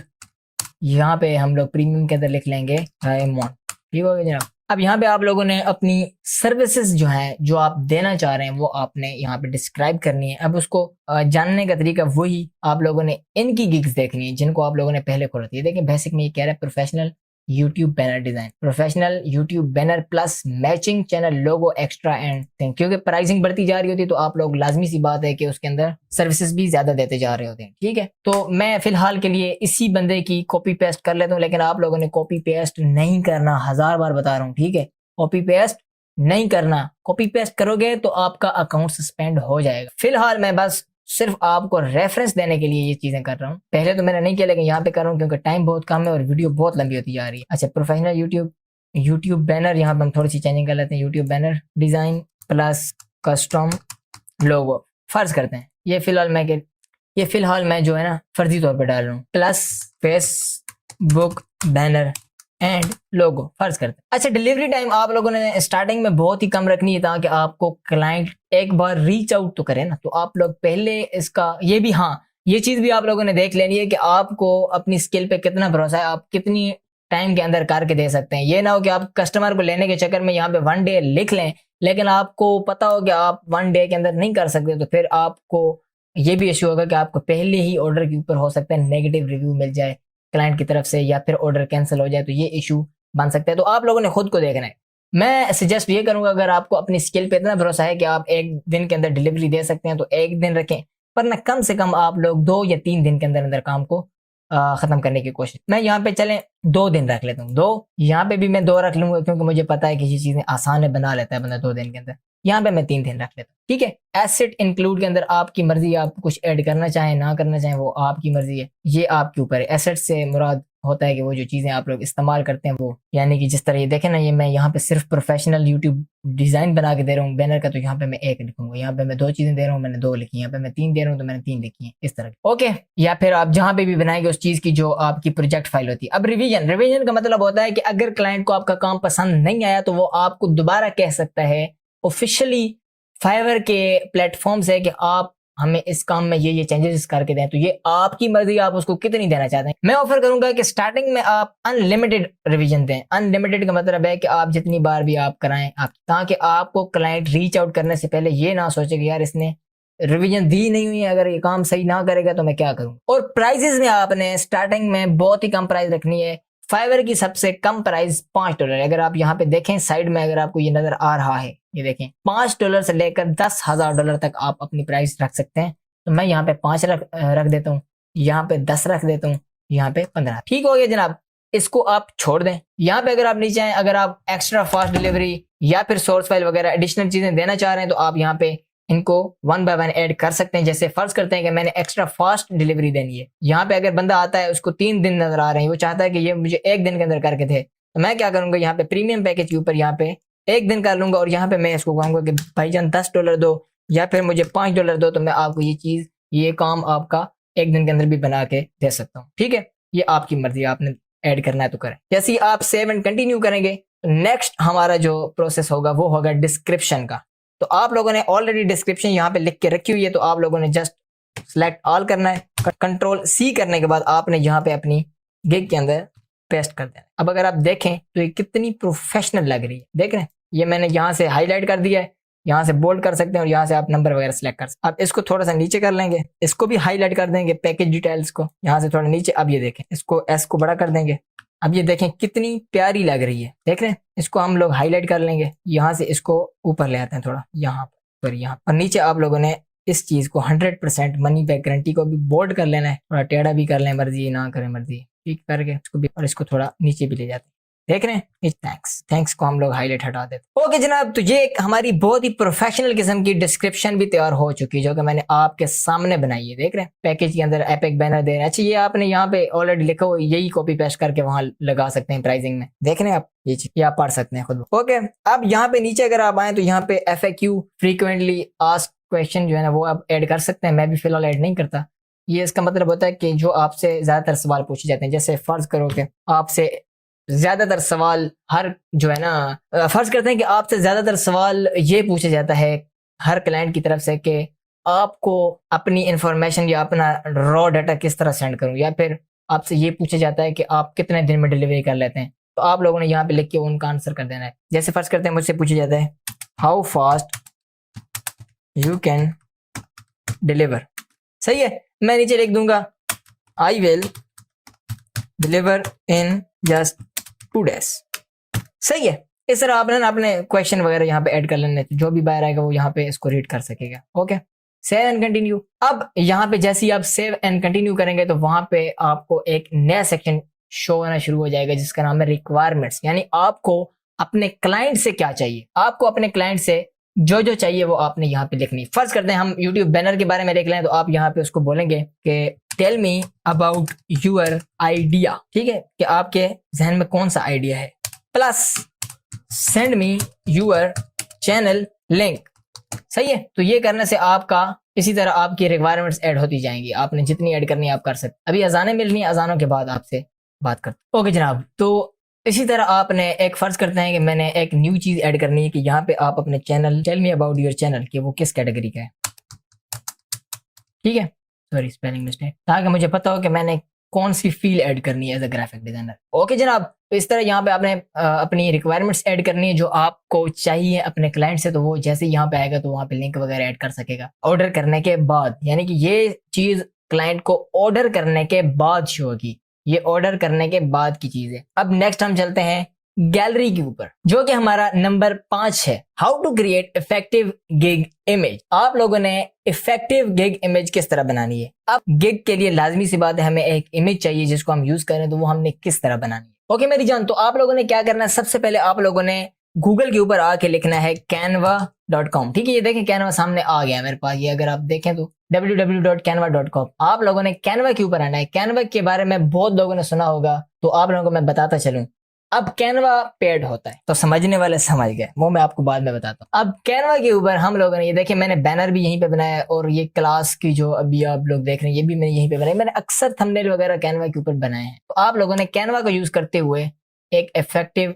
यहाँ पे हम लोग प्रीमियम के अंदर लिख लेंगे डायमंड, ठीक हो गया जनाब। अब यहाँ पे आप लोगों ने अपनी सर्विसेज जो है जो आप देना चाह रहे हैं वो आपने यहाँ पे डिस्क्राइब करनी है। अब उसको जानने का तरीका वही, आप लोगों ने इनकी गिग्स देखनी है जिनको आप लोगों ने पहले खोला थी। देखिए बेसिक में ये कह रहा है professional YouTube banner design, professional YouTube banner plus matching channel logo extra and thing. क्योंकि प्राइसिंग बढ़ती जा रही होती है तो आप लोग लाजमी सी बात है कि उसके अंदर सर्विसेज भी ज्यादा देते जा रहे होते हैं, ठीक है। तो मैं फिलहाल के लिए इसी बंदे की कॉपी पेस्ट कर लेता हूँ, लेकिन आप लोगों ने कॉपी पेस्ट नहीं करना, 1000 बार बता रहा हूँ, ठीक है। कॉपी पेस्ट नहीं करना, कॉपी पेस्ट करोगे तो आपका अकाउंट सस्पेंड हो जाएगा। फिलहाल मैं बस सिर्फ आपको रेफरेंस देने के लिए ये चीजें कर रहा हूँ। पहले तो मैंने नहीं किया लेकिन यहाँ पे कर रहा हूँ क्योंकि टाइम बहुत कम है और वीडियो बहुत लंबी होती जा रही है। अच्छा, प्रोफेशनल यूट्यूब बैनर, यहाँ पे हम थोड़ी सी चेंजिंग कर लेते हैं। YouTube banner design plus custom logo फर्ज करते हैं। ये फिलहाल मैं जो है ना फर्जी तौर पे डाल रहा हूँ, plus Facebook banner and logo फर्ज करते हैं। अच्छा, डिलीवरी टाइम आप लोगों ने स्टार्टिंग में बहुत ही कम रखनी है ताकि आपको क्लाइंट एक बार रीच आउट तो करे ना। तो आप लोग पहले इसका ये भी, हाँ ये चीज भी आप लोगों ने देख लेनी है कि आपको अपनी स्किल पे कितना भरोसा है, आप कितनी टाइम के अंदर करके दे सकते हैं। ये ना हो कि आप कस्टमर को लेने के चक्कर में यहाँ पे 1 डे लिख लें लेकिन आपको पता हो कि आप 1 डे के अंदर नहीं कर सकते, तो फिर आपको ये भी इश्यू होगा कि आपको पहले ही ऑर्डर के ऊपर हो सकता है नेगेटिव रिव्यू मिल जाए क्लाइंट की तरफ से या फिर ऑर्डर कैंसिल हो जाए, तो ये इशू बन सकता है। तो आप लोगों ने खुद को देखना है। मैं सजेस्ट ये करूंगा अगर आपको अपनी स्किल पे इतना भरोसा है कि आप 1 दिन के अंदर डिलीवरी दे सकते हैं तो 1 दिन रखें, पर ना कम से कम आप लोग 2 या 3 दिन के अंदर अंदर काम को खत्म करने की कोशिश। मैं यहाँ पे चलें 2 दिन रख लेता हूँ, 2 यहाँ पे भी मैं 2 रख लूंगा क्योंकि मुझे पता है कि ये चीजें आसान है, बना लेता है बंदा 2 दिन के अंदर। यहाँ पे मैं 3 दिन रख लेता हूँ, ठीक है। एसेट इंक्लूड के अंदर आपकी मर्जी, आप कुछ ऐड करना चाहें ना करना चाहें वो आपकी मर्जी है, ये आपके ऊपर है। एसेट से मुराद होता है कि वो जो चीजें आप लोग इस्तेमाल करते हैं वो, यानी कि जिस तरह ये देखें ना, ये मैं यहाँ पे सिर्फ प्रोफेशनल यूट्यूब डिजाइन बना के दे रहा हूँ बैनर का, तो यहाँ पे मैं 1 लिखूंगा, यहाँ पे मैं 2 चीजें दे रहा हूँ मैंने 2 लिखी, यहाँ पे मैं 3 दे रहा हूँ तो मैंने 3 लिखी है, इस तरह। ओके, या फिर आप जहाँ पे भी बनाएंगे उस चीज की जो आपकी प्रोजेक्ट फाइल होती है। अब रिवीजन का मतलब होता है कि अगर क्लाइंट को आपका काम पसंद नहीं आया तो वो आपको दोबारा कह सकता है ऑफिशियली फाइवर के प्लेटफॉर्म से कि आप हमें इस काम में ये चेंजेस करके दें। तो ये आपकी मर्जी, आप उसको कितनी देना चाहते हैं। मैं ऑफर करूंगा कि स्टार्टिंग में आप अनलिमिटेड रिवीजन दें। अनलिमिटेड का मतलब है कि आप जितनी बार भी आप कराएं आप, ताकि आपको क्लाइंट रीच आउट करने से पहले ये ना सोचे कि यार इसने रिवीजन दी नहीं हुई है, अगर ये काम सही ना करेगा तो मैं क्या करूं। और प्राइजेस में आपने स्टार्टिंग में बहुत ही कम प्राइस रखनी है। फाइवर की सबसे कम प्राइस $5। अगर आप यहाँ पे देखें साइड में, अगर आपको ये नजर आ रहा है, ये देखें $5 से लेकर $10,000 तक आप अपनी प्राइस रख सकते हैं। तो मैं यहाँ पे 5 रख देता हूँ, यहाँ पे 10 रख देता हूँ, यहाँ पे 15, ठीक हो गया जनाब। इसको आप छोड़ दें। यहाँ पे अगर आप नीचे आए, अगर आप एक्स्ट्रा फास्ट डिलीवरी या फिर सोर्स फाइल वगैरह एडिशनल चीजें देना चाह रहे हैं तो आप यहाँ पे इनको 1 बाय 1 ऐड कर सकते हैं। जैसे फर्ज करते हैं कि मैंने एक्स्ट्रा फास्ट डिलीवरी देनी है, यहाँ पे अगर बंदा आता है उसको 3 दिन नजर आ रहे हैं, वो चाहता है कि ये मुझे 1 दिन के अंदर करके थे, तो मैं क्या करूंगा, यहाँ पे प्रीमियम पैकेज के ऊपर यहाँ पे 1 दिन कर लूंगा और यहाँ पे मैं इसको कहूंगा कि भाईजान $10 दो या फिर मुझे $5 दो, तो मैं आपको ये काम आपका 1 दिन के अंदर भी बना के दे सकता हूँ, ठीक है। ये आपकी मर्जी, आपने ऐड करना है तो करें। जैसे ही आप सेव एंड कंटिन्यू करेंगे तो नेक्स्ट हमारा जो प्रोसेस होगा वो होगा डिस्क्रिप्शन का। तो आप लोगों ने ऑलरेडी डिस्क्रिप्शन यहाँ पे लिख के रखी हुई है, तो आप लोगों ने जस्ट सेलेक्ट ऑल करना है। कंट्रोल C करने के बाद आपने यहाँ पे अपनी गिग के अंदर पेस्ट कर देना। अब अगर आप देखें तो ये कितनी प्रोफेशनल लग रही है, देख रहे हैं, ये मैंने यहाँ से हाईलाइट कर दिया है, यहाँ से बोल्ड कर सकते हैं और यहाँ से आप नंबर वगैरह सेलेक्ट कर सकते हैं। अब इसको थोड़ा सा नीचे कर लेंगे, इसको भी हाईलाइट कर देंगे, पैकेज डिटेल्स को यहाँ से थोड़ा नीचे। अब ये देखें, इसको एस को बड़ा कर देंगे। अब ये देखें कितनी प्यारी लग रही है, देख रहे हैं। इसको हम लोग हाईलाइट कर लेंगे, यहाँ से इसको ऊपर ले आते हैं थोड़ा, यहाँ पर यहाँ और नीचे आप लोगों ने इस चीज को 100% मनी बैक गारंटी को भी बोल्ड कर लेना है, थोड़ा टेढ़ा भी कर लें, मर्जी ना करें मर्जी, ठीक करके इसको भी, और इसको थोड़ा नीचे भी ले जाते हैं, देख रहे हैं। थैंक्स को हम लोग हाईलाइट हटा देते। ओके जनाब, तो ये एक हमारी बहुत ही प्रोफेशनल किस्म की डिस्क्रिप्शन भी तैयार हो चुकी है, जो कि मैंने आपके सामने बनाई है, देख रहे हैं। पैकेज के अंदर एपिक बैनर दे रहे हैं। अच्छा, ये आपने यहाँ पे ऑलरेडी लिखा हो, यही कॉपी पेस्ट करके वहां लगा सकते हैं प्राइसिंग में, देख रहे हैं आप, ये आप पढ़ सकते हैं खुद। ओके, अब यहाँ पे नीचे अगर आप आए तो यहाँ पे FAQ फ्रीक्वेंटली आस्क्ड क्वेश्चन जो है ना वो आप ऐड कर सकते हैं। मैं भी फिलहाल ऐड नहीं करता। ये इसका मतलब होता है कि जो आपसे ज्यादातर सवाल पूछे जाते हैं, जैसे फर्ज करो कि आपसे ज्यादातर सवाल हर जो है ना, फर्ज करते हैं कि आपसे ज्यादातर सवाल ये पूछा जाता है हर क्लाइंट की तरफ से कि आपको अपनी इंफॉर्मेशन या अपना रॉ डाटा किस तरह सेंड करूं, या फिर आपसे ये पूछा जाता है कि आप कितने दिन में डिलीवरी कर लेते हैं। तो आप लोगों ने यहाँ पे लिख के उनका आंसर कर देना है। जैसे फर्ज करते हैं मुझसे पूछा जाता है how fast you can deliver, सही है, मैं नीचे लिख दूंगा I will deliver in just 2 days, सही है। इस तरह आपने ना अपने क्वेश्चन वगैरह यहाँ पे ऐड कर लेने, जो भी बाहर आएगा वो यहाँ पे इसको रीड कर सकेगा। Okay, save and continue. अब यहाँ पे जैसे ही आप सेव एंड कंटिन्यू करेंगे तो वहां पे आपको एक नया सेक्शन शो होना शुरू हो जाएगा जिसका नाम है रिक्वायरमेंट्स, यानी आपको अपने क्लाइंट से क्या चाहिए, आपको अपने क्लाइंट से जो जो चाहिए वो आपने यहाँ पे लिखनी। फर्ज करते हैं हम YouTube बैनर के बारे में लिख लें, तो आप यहाँ पे उसको बोलेंगे कि tell me about your idea, ठीक है, कि आपके जहन में कौन सा आइडिया है, please send me your channel link, सही है। तो ये करने से आपका इसी तरह आपकी रिक्वायरमेंट्स ऐड होती जाएंगी, आपने जितनी ऐड करनी है आप कर सकते। अभी अजानें मिल रही हैं, अजानों के बाद आपसे बात करते। ओके जनाब, तो इसी तरह आपने एक फर्ज करते हैं कि मैंने एक न्यू चीज ऐड करनी है कि यहाँ पे आप अपने channel tell me about your channel कि वो किस कैटेगरी का है, ठीक है, सॉरी स्पेलिंग मिस्टेक, ताकि मुझे पता हो कि मैंने कौन सी फील ऐड करनी है as a graphic designer. Okay जनाब, तो इस तरह यहाँ पे आपने अपनी रिक्वायरमेंट्स ऐड करनी है जो आपको चाहिए अपने क्लाइंट से, तो वो जैसे यहाँ पे आएगा तो वहाँ पे लिंक वगैरह ऐड कर सकेगा ऑर्डर करने के बाद, यानी कि ये चीज क्लाइंट को ऑर्डर करने के बाद शो होगी, ये ऑर्डर करने के बाद की चीज है। अब नेक्स्ट हम चलते हैं गैलरी के ऊपर, जो कि हमारा नंबर 5 है, how to create effective gig image. आप लोगों ने इफेक्टिव गिग इमेज किस तरह बनानी है। अब गिग के लिए लाजमी सी बात है, हमें एक इमेज चाहिए जिसको हम यूज करें, तो वो हमने किस तरह बनानी है। ओके मेरी जान, तो आप लोगों ने क्या करना है, सबसे पहले आप लोगों ने गूगल के ऊपर आके लिखना है canva.com, ठीक है। ये देखें कैनवा सामने आ गया मेरे पास, ये अगर आप देखें तो www.canva.com। आप लोगों ने कैनवा के ऊपर आना है। कैनवा के बारे में बहुत लोगों ने सुना होगा, तो आप लोगों को मैं बताता चलूं। अब कैनवा पेड होता है, तो समझने वाले समझ गए, वो मैं आपको बाद में बताता हूँ। अब कैनवा के ऊपर हम लोगों ने ये देखें, मैंने बैनर भी यहीं पे बनाया है, और ये क्लास की जो अभी आप लोग देख रहे हैं ये भी मैंने यहीं पे बनाई। मैंने अक्सर थंबनेल वगैरह कैनवा के ऊपर बनाए हैं। तो आप लोगों ने कैनवा को यूज करते हुए एक इफेक्टिव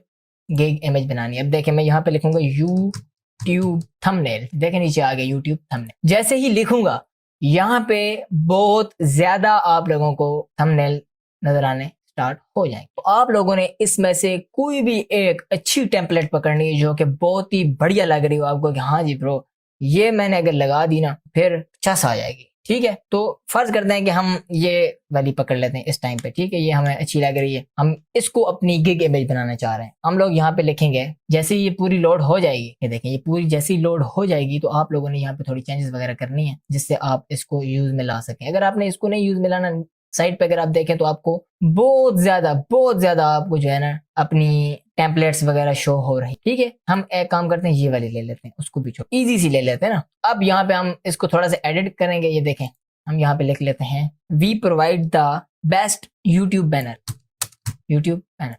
गिग इमेज बनानी है। अब देखें मैं यहाँ पे लिखूंगा यूट्यूब थंबनेल, देखें नीचे आ गया यूट्यूब थंबनेल। जैसे ही लिखूंगा यहाँ पे बहुत ज्यादा आप लोगों को थंबनेल नजर आने स्टार्ट हो जाएंगे। तो आप लोगों ने इसमें से कोई भी एक अच्छी टेम्पलेट पकड़नी है जो कि बहुत ही बढ़िया लग रही हो आपको कि हाँ जी ब्रो, ये मैंने अगर लगा दी ना फिर चस आ जाएगी, ठीक है। तो फर्ज करते हैं कि हम ये वाली पकड़ लेते हैं इस टाइम पे, ठीक है, ये हमें अच्छी लग रही है, हम इसको अपनी गिग इमेज बनाना चाह रहे हैं। हम लोग यहाँ पे लिखेंगे, जैसे ही ये पूरी लोड हो जाएगी, ये देखें ये पूरी जैसी लोड हो जाएगी, तो आप लोगों ने यहाँ पे थोड़ी चेंजेस वगैरह करनी है जिससे आप इसको यूज में ला सकें। अगर आपने इसको नहीं यूज में लाना, साइड पे अगर आप देखें तो आपको बहुत ज्यादा आपको जो है ना अपनी टेम्पलेट्स वगैरह शो हो रही, ठीक है। हम एक काम करते हैं, ये वाली ले लेते हैं, उसको भी इजी सी ले लेते हैं ना। अब यहाँ पे हम इसको थोड़ा सा एडिट करेंगे। ये देखें हम यहाँ पे लिख लेते हैं we provide the best YouTube banner,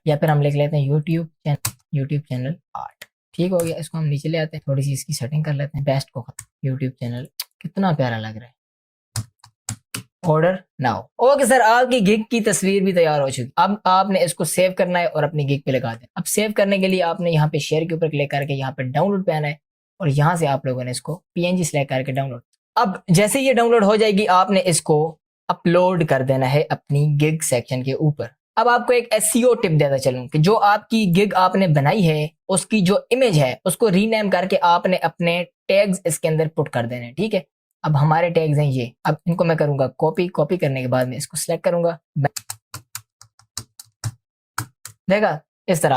या फिर हम लिख लेते हैं यूट्यूब चैनल आर्ट, ठीक हो गया। इसको हम नीचे ले आते हैं, थोड़ी सी इसकी सेटिंग कर लेते हैं, बेस्ट को यूट्यूब चैनल, कितना प्यारा लग रहा है। Order now. ओके सर, आपकी गिग की तस्वीर भी तैयार हो चुकी। अब आपने इसको सेव करना है और अपनी गिग पे लगा दें। अब सेव करने के लिए आपने यहाँ पे शेयर के ऊपर क्लिक करके यहाँ पे डाउनलोड पे आना है, और यहाँ से आप लोगों ने इसको PNG सेलेक्ट करके डाउनलोड। अब जैसे ये डाउनलोड हो जाएगी, आपने इसको अपलोड कर देना है अपनी गिग सेक्शन के ऊपर। अब आपको एक एसईओ टिप देता चलूं कि जो आपकी गिग आपने बनाई है उसकी जो इमेज है उसको रीनेम करके आपने अपने टैग्स इसके अंदर पुट कर देने, ठीक है। अब हमारे टैग्स हैं ये, अब इनको मैं करूंगा कॉपी, कॉपी करने के बाद में इसको सिलेक्ट करूंगा, देखा इस तरह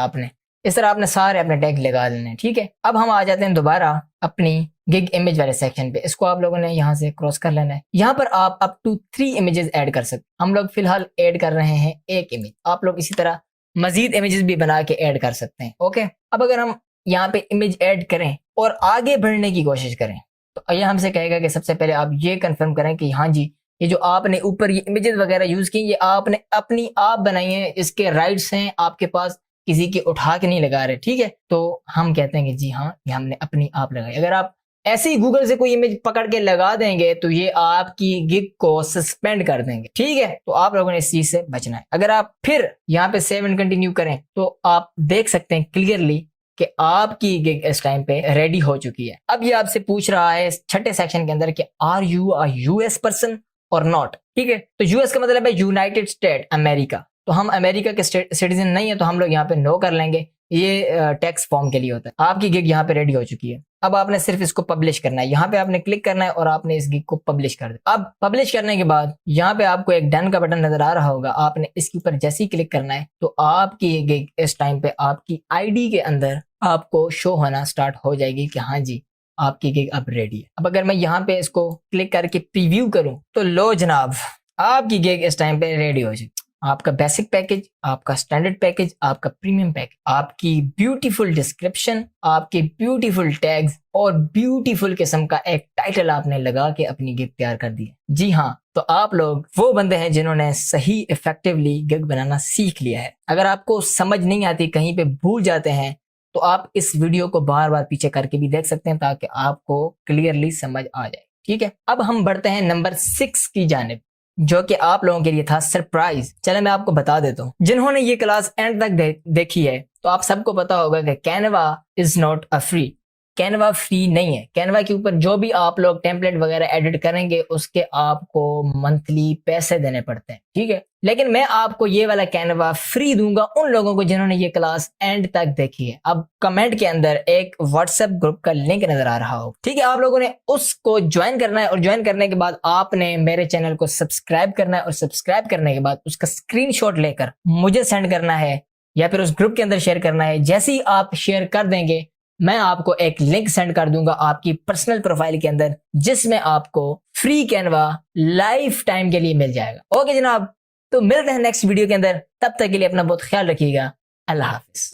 आपने सारे अपने टैग लगा देने, ठीक है। अब हम आ जाते हैं दोबारा अपनी गिग इमेज वाले सेक्शन पे। इसको आप लोगों ने यहाँ से क्रॉस कर लेना है। यहाँ पर आप अप टू 3 इमेजेस ऐड कर सकते। हम लोग फिलहाल ऐड कर रहे हैं एक इमेज, आप लोग इसी तरह मजीद इमेजेस भी बना के ऐड कर सकते हैं, ओके। अब अगर हम यहाँ पे इमेज ऐड करें और आगे बढ़ने की कोशिश करें तो यह हमसे कहेगा कि सबसे पहले आप ये कंफर्म करें कि हाँ जी ये जो आपने ऊपर ये इमेजेस वगैरह यूज की ये आपने अपनी आप बनाई है, इसके राइट्स हैं आपके पास, किसी की उठा के नहीं लगा रहे, ठीक है। तो हम कहते हैं कि जी हाँ ये हमने अपनी आप लगाई। अगर आप ऐसे ही गूगल से कोई इमेज पकड़ के लगा देंगे तो ये आपकी गिग को सस्पेंड कर देंगे, ठीक है। तो आप लोगों ने इस चीज से बचना है। अगर आप फिर यहाँ पे सेव एंड कंटिन्यू करें तो आप देख सकते हैं क्लियरली कि आपकी गिग इस टाइम पे रेडी हो चुकी है। अब ये आपसे पूछ रहा है छठे सेक्शन के अंदर कि are you a US person और नॉट, ठीक है। तो यूएस का मतलब है यूनाइटेड स्टेट अमेरिका, तो हम अमेरिका के सिटीजन नहीं है तो हम लोग यहाँ पे नो कर लेंगे। ये टैक्स फॉर्म के लिए होता है। आपकी गिग यहाँ पे रेडी हो चुकी है। अब आपने सिर्फ इसको पब्लिश करना है, यहाँ पे आपने क्लिक करना है और आपने इस गिग को पब्लिश कर दिया। अब पब्लिश करने के बाद यहाँ पे आपको एक डन का बटन नजर आ रहा होगा, आपने इसके ऊपर जैसे ही क्लिक करना है तो आपकी ये गिग इस टाइम पे आपकी आईडी के अंदर आपको शो होना स्टार्ट हो जाएगी कि हाँ जी आपकी गिग अब रेडी है। अब अगर मैं यहाँ पे इसको क्लिक करके प्रीव्यू करूं तो लो जनाब आपकी गिग इस टाइम पे रेडी हो चुकी। आपका बेसिक पैकेज, आपका स्टैंडर्ड पैकेज, आपका प्रीमियम पैकेज, आपकी ब्यूटीफुल डिस्क्रिप्शन, आपके ब्यूटीफुल टैग्स और ब्यूटीफुल किस्म का एक टाइटल आपने लगा के अपनी गिग तैयार कर दी है। जी हाँ, तो आप लोग वो बंदे हैं जिन्होंने सही इफेक्टिवली गिग बनाना सीख लिया है। अगर आपको समझ नहीं आती, कहीं पे भूल जाते हैं तो आप इस वीडियो को बार बार पीछे करके भी देख सकते हैं ताकि आपको क्लियरली समझ आ जाए, ठीक है। अब हम बढ़ते हैं नंबर 6 की जानिब, जो कि आप लोगों के लिए था सरप्राइज। चलो मैं आपको बता देता हूँ, जिन्होंने ये क्लास एंड तक देखी है तो आप सबको पता होगा कि Canva is not a free. Canva free नहीं है। कैनवा के ऊपर जो भी आप लोग टेम्पलेट वगैरह एडिट करेंगे उसके आपको मंथली पैसे देने पड़ते हैं, ठीक है। लेकिन मैं आपको ये वाला कैनवा फ्री दूंगा उन लोगों को जिन्होंने ये क्लास एंड तक देखी है। अब कमेंट के अंदर एक व्हाट्सएप ग्रुप का लिंक नजर आ रहा हो, ठीक है। आप लोगों ने उसको ज्वाइन करना है और ज्वाइन करने के बाद आपने मेरे चैनल को सब्सक्राइब करना है और सब्सक्राइब करने के बाद उसका स्क्रीनशॉट लेकर मुझे सेंड करना है या फिर उस ग्रुप के अंदर शेयर करना है। जैसे ही आप शेयर कर देंगे मैं आपको एक लिंक सेंड कर दूंगा आपकी पर्सनल प्रोफाइल के अंदर, जिसमें आपको फ्री कैनवा लाइफ टाइम के लिए मिल जाएगा। ओके जनाब, तो मिलते हैं नेक्स्ट वीडियो के अंदर। तब तक के लिए अपना बहुत ख्याल रखिएगा। अल्लाह हाफिज।